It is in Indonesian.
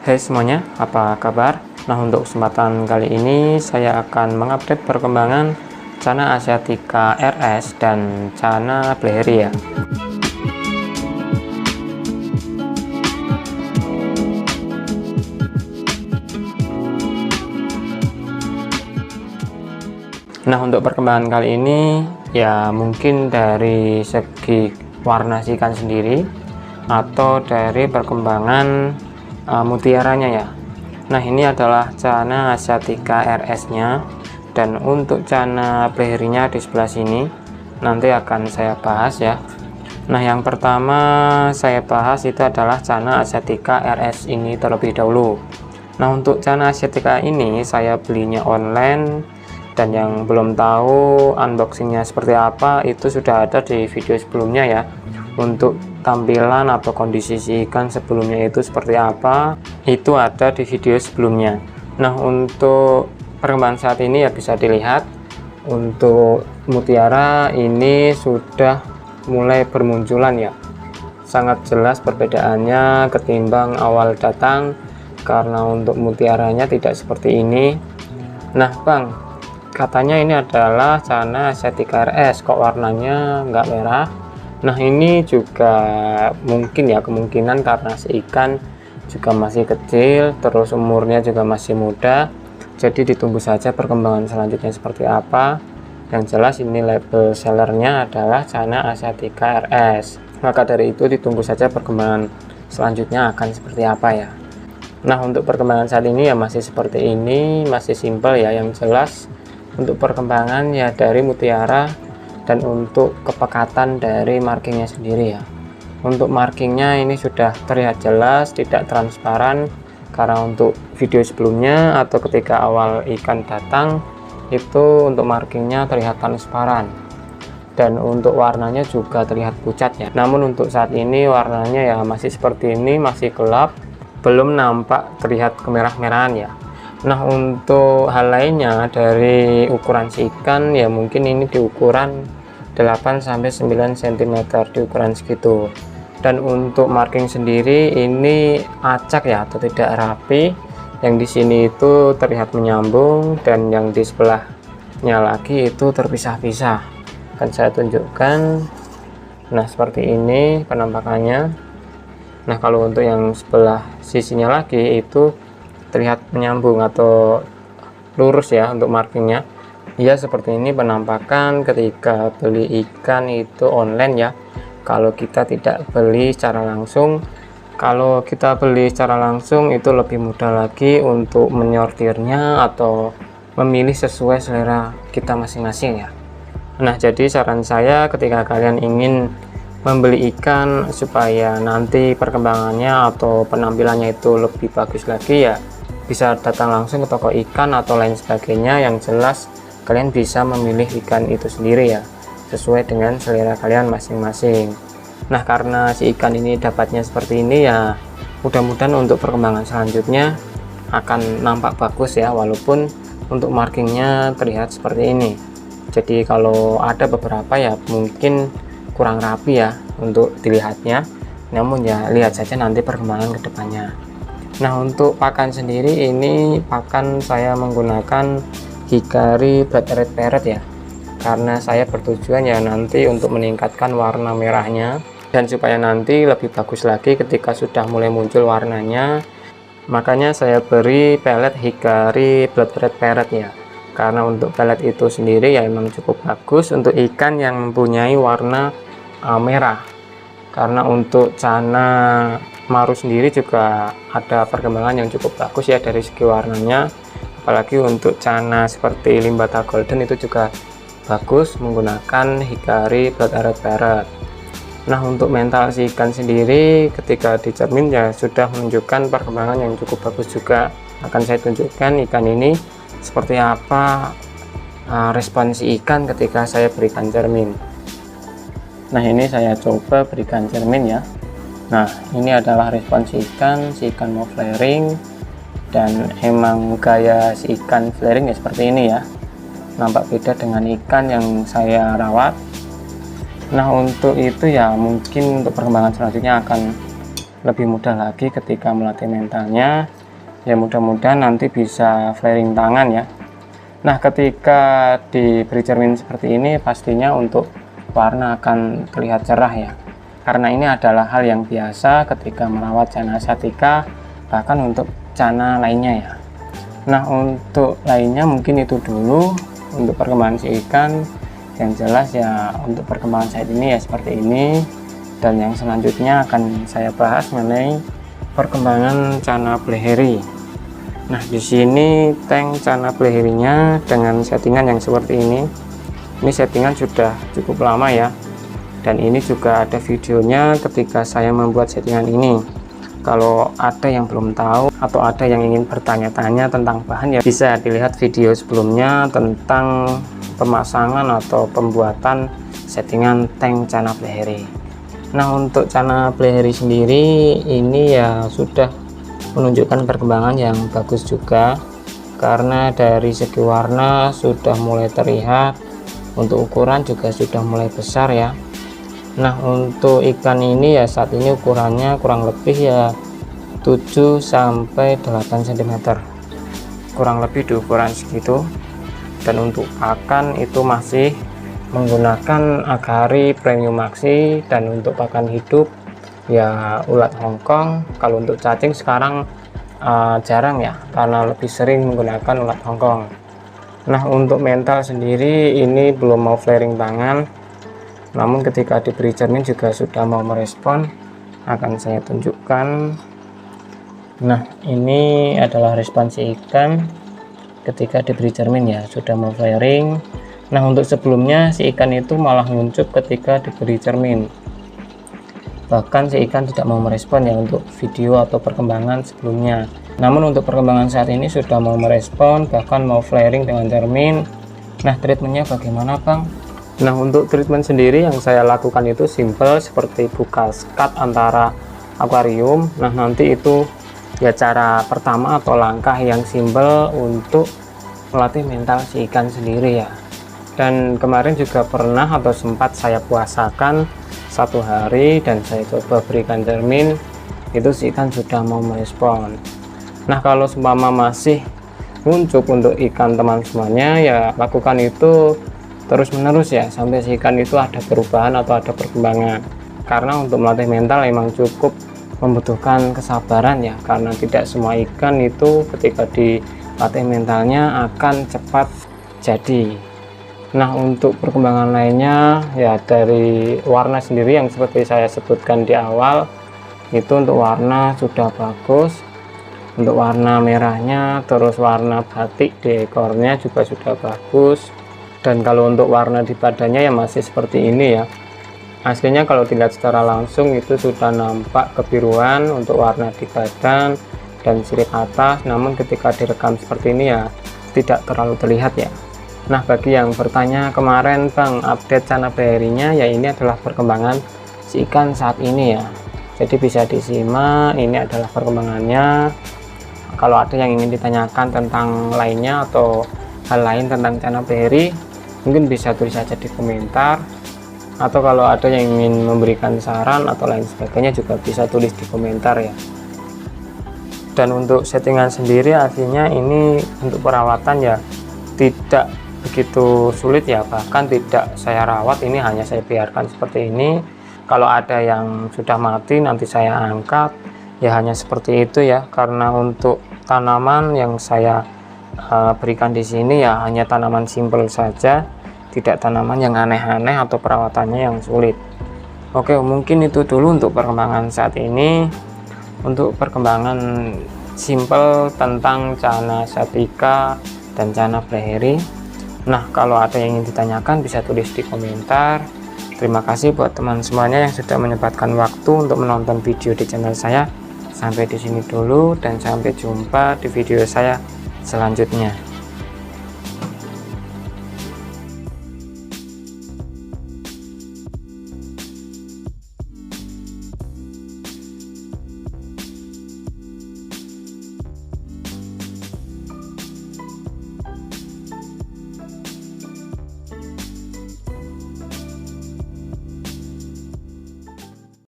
Hai semuanya, apa kabar? Nah, untuk kesempatan kali ini saya akan mengupdate perkembangan Channa asiatica RS dan Channa Blairi ya. Nah, untuk perkembangan kali ini ya mungkin dari segi warna ikan sendiri atau dari perkembangan mutiaranya ya. Nah, ini adalah Channa asiatica RS nya, dan untuk Channa Blairi-nya di sebelah sini nanti akan saya bahas ya. Nah, yang pertama saya bahas itu adalah Channa asiatica RS ini terlebih dahulu. Nah, untuk Channa asiatica ini saya belinya online, dan yang belum tahu unboxingnya seperti apa itu sudah ada di video sebelumnya ya. Untuk tampilan atau kondisi si ikan sebelumnya itu seperti apa itu ada di video sebelumnya. Nah, untuk perkembangan saat ini ya bisa dilihat untuk mutiara ini sudah mulai bermunculan ya, sangat jelas perbedaannya ketimbang awal datang, karena untuk mutiaranya tidak seperti ini. Nah bang, katanya ini adalah Channa asiatica RS, kok warnanya nggak merah? Nah, ini juga mungkin ya kemungkinan karena si ikan juga masih kecil, terus umurnya juga masih muda, jadi ditunggu saja perkembangan selanjutnya seperti apa. Yang jelas ini label sellernya adalah Channa asiatica RS, maka dari itu ditunggu saja perkembangan selanjutnya akan seperti apa ya. Nah, untuk perkembangan saat ini ya masih seperti ini, masih simple ya. Yang jelas untuk perkembangan ya dari mutiara dan untuk kepekatan dari markingnya sendiri ya. Untuk markingnya ini sudah terlihat jelas, tidak transparan, karena untuk video sebelumnya atau ketika awal ikan datang itu untuk markingnya terlihat transparan, dan untuk warnanya juga terlihat pucat ya. Namun untuk saat ini warnanya ya masih seperti ini, masih gelap, belum nampak terlihat kemerah-merahan ya. Nah, untuk hal lainnya dari ukuran si ikan ya mungkin ini di ukuran 8-9 cm di ukuran segitu. Dan untuk marking sendiri ini acak ya atau tidak rapi. Yang di sini itu terlihat menyambung, dan yang di sebelahnya lagi itu terpisah-pisah. Akan saya tunjukkan. Nah, seperti ini penampakannya. Nah, kalau untuk yang sebelah sisinya lagi itu terlihat menyambung atau lurus ya untuk markingnya. Ya, seperti ini penampakan ketika beli ikan itu online ya. Kalau kita tidak beli secara langsung, kalau kita beli secara langsung itu lebih mudah lagi untuk menyortirnya atau memilih sesuai selera kita masing-masing ya. Nah, jadi saran saya ketika kalian ingin membeli ikan supaya nanti perkembangannya atau penampilannya itu lebih bagus lagi ya, bisa datang langsung ke toko ikan atau lain sebagainya. Yang jelas kalian bisa memilih ikan itu sendiri ya, sesuai dengan selera kalian masing-masing. Nah, karena si ikan ini dapatnya seperti ini ya, mudah-mudahan untuk perkembangan selanjutnya akan nampak bagus ya, walaupun untuk markingnya terlihat seperti ini. Jadi kalau ada beberapa ya mungkin kurang rapi ya untuk dilihatnya, namun ya lihat saja nanti perkembangan kedepannya. Nah, untuk pakan sendiri ini pakan saya menggunakan Hikari Blood Red Parrot ya, karena saya bertujuan ya nanti untuk meningkatkan warna merahnya, dan supaya nanti lebih bagus lagi ketika sudah mulai muncul warnanya, makanya saya beri pelet Hikari Blood Red Parrot ya. Karena untuk pelet itu sendiri ya memang cukup bagus untuk ikan yang mempunyai warna merah. Karena untuk Channa Maru sendiri juga ada perkembangan yang cukup bagus ya dari segi warnanya, apalagi untuk Channa seperti Limbata Golden itu juga bagus menggunakan Hikari Blood Red Parrot. Nah, untuk mental si ikan sendiri ketika dicermin ya sudah menunjukkan perkembangan yang cukup bagus juga. Akan saya tunjukkan ikan ini seperti apa respon si ikan ketika saya berikan cermin. Nah, ini saya coba berikan cermin ya. Nah, ini adalah respon si ikan mau flaring, dan emang gaya si ikan flaring ya seperti ini ya, nampak beda dengan ikan yang saya rawat. Nah, untuk itu ya mungkin untuk perkembangan selanjutnya akan lebih mudah lagi ketika melatih mentalnya. Ya mudah-mudahan nanti bisa flaring tangan ya. Nah ketika diberi cermin seperti ini pastinya untuk warna akan terlihat cerah ya, karena ini adalah hal yang biasa ketika merawat Channa Satica, bahkan untuk Channa lainnya ya. Nah untuk lainnya mungkin itu dulu untuk perkembangan si ikan. Yang jelas ya untuk perkembangan saat ini ya seperti ini, dan yang selanjutnya akan saya bahas mengenai perkembangan Channa Blackberry. Nah di sini tank Channa Blackberry-nya dengan settingan yang seperti ini. Ini settingan sudah cukup lama ya, dan ini juga ada videonya ketika saya membuat settingan ini. Kalau ada yang belum tahu atau ada yang ingin bertanya-tanya tentang bahan ya bisa dilihat video sebelumnya tentang pemasangan atau pembuatan settingan tank Channa Blackberry. Nah untuk Channa Blackberry sendiri ini ya sudah menunjukkan perkembangan yang bagus juga, karena dari segi warna sudah mulai terlihat, untuk ukuran juga sudah mulai besar ya. Nah untuk ikan ini ya saat ini ukurannya kurang lebih ya 7 sampai 8 cm, kurang lebih di ukuran segitu. Dan untuk pakan itu masih menggunakan Agari Premium Maxi, dan untuk pakan hidup ya ulat Hongkong. Kalau untuk cacing sekarang jarang ya, karena lebih sering menggunakan ulat Hongkong. Nah untuk mental sendiri ini belum mau flaring tangan, namun ketika diberi cermin juga sudah mau merespon, akan saya tunjukkan. Nah ini adalah respon si ikan ketika diberi cermin ya, sudah mau flaring. Nah untuk sebelumnya si ikan itu malah nguncup ketika diberi cermin, bahkan si ikan tidak mau merespon ya untuk video atau perkembangan sebelumnya. Namun untuk perkembangan saat ini sudah mau merespon, bahkan mau flaring dengan cermin. Nah treatmentnya bagaimana Bang? Nah untuk treatment sendiri yang saya lakukan itu simple, seperti buka skat antara akuarium. Nah nanti itu ya cara pertama atau langkah yang simple untuk melatih mental si ikan sendiri ya. Dan kemarin juga pernah atau sempat saya puasakan 1 hari dan saya coba berikan cermin, itu si ikan sudah mau merespon. Nah kalau seumpama masih nguncup untuk ikan teman semuanya ya lakukan itu terus menerus ya, sampai si ikan itu ada perubahan atau ada perkembangan. Karena untuk melatih mental emang cukup membutuhkan kesabaran ya, karena tidak semua ikan itu ketika dilatih mentalnya akan cepat jadi. Nah untuk perkembangan lainnya ya dari warna sendiri yang seperti saya sebutkan di awal, itu untuk warna sudah bagus. Untuk warna merahnya, terus warna batik di ekornya juga sudah bagus. Dan kalau untuk warna di badannya ya masih seperti ini ya. Aslinya kalau dilihat secara langsung itu sudah nampak kebiruan untuk warna di badan dan sirip atas, namun ketika direkam seperti ini ya tidak terlalu terlihat ya. Nah bagi yang bertanya kemarin Bang update Channa Blackberry-nya, ya ini adalah perkembangan si ikan saat ini ya. Jadi bisa disimak, ini adalah perkembangannya. Kalau ada yang ingin ditanyakan tentang lainnya atau hal lain tentang Channa Blackberry, mungkin bisa tulis saja di komentar, atau kalau ada yang ingin memberikan saran atau lain sebagainya juga bisa tulis di komentar ya. Dan untuk settingan sendiri artinya ini untuk perawatan ya tidak begitu sulit ya, bahkan tidak saya rawat, ini hanya saya biarkan seperti ini. Kalau ada yang sudah mati nanti saya angkat ya, hanya seperti itu ya. Karena untuk tanaman yang saya berikan di sini ya hanya tanaman simple saja, tidak tanaman yang aneh-aneh atau perawatannya yang sulit. Oke mungkin itu dulu untuk perkembangan saat ini, untuk perkembangan simple tentang Channa Satica dan Channa Blackberry. Nah kalau ada yang ingin ditanyakan bisa tulis di komentar. Terima kasih buat teman semuanya yang sudah menyempatkan waktu untuk menonton video di channel saya. Sampai di sini dulu dan sampai jumpa di video saya selanjutnya.